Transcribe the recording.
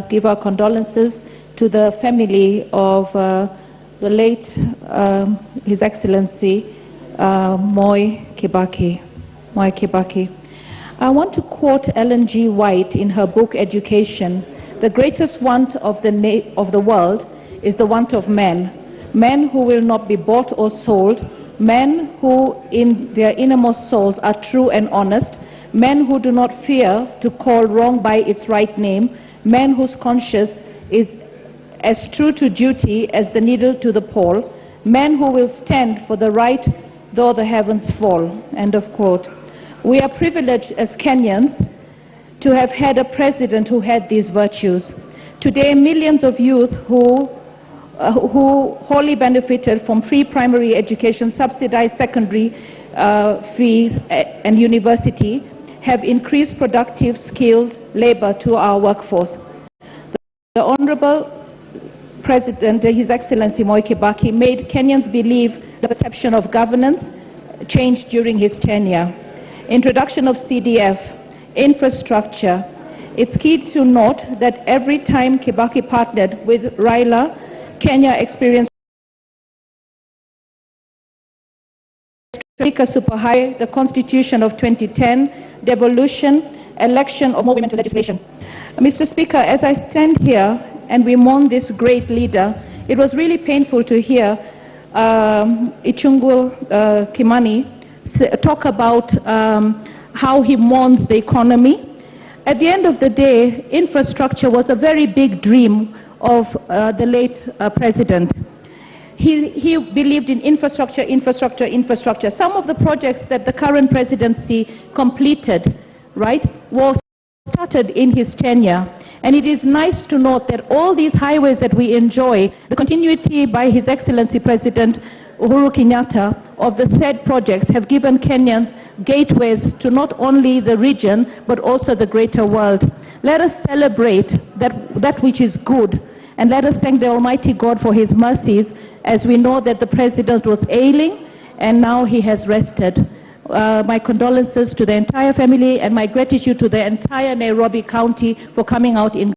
give our condolences to the family of the late His Excellency Mwai Kibaki. Mwai Kibaki. I want to quote Ellen G. White in her book Education. The greatest want of the world is the want of men. Men who will not be bought or sold, men who in their innermost souls are true and honest, men who do not fear to call wrong by its right name, men whose conscience is as true to duty as the needle to the pole, men who will stand for the right though the heavens fall. End of quote. We are privileged as Kenyans to have had a president who had these virtues. Today, millions of youth who wholly benefited from free primary education, subsidized secondary fees, and university have increased productive, skilled labor to our workforce. The Honorable President, His Excellency Mwai Kibaki, made Kenyans believe the perception of governance changed during his tenure. Introduction of CDF, infrastructure. It's key to note that every time Kibaki partnered with Raila, Kenya experienced Thika Super-highway, the Constitution of 2010, devolution, election of more women to legislation. Mr. Speaker, as I stand here and we mourn this great leader, it was really painful to hear Ichung'wah Kimani talk about how he mourns the economy. At the end of the day, infrastructure was a very big dream of the late president. He believed in infrastructure, infrastructure, infrastructure. Some of the projects that the current presidency completed, right, was started in his tenure. And it is nice to note that all these highways that we enjoy, the continuity by His Excellency President Uhuru Kenyatta of the said projects have given Kenyans gateways to not only the region, but also the greater world. Let us celebrate that which is good, and let us thank the Almighty God for His mercies, as we know that the President was ailing, and now he has rested. My condolences to the entire family and my gratitude to the entire Nairobi County for coming out in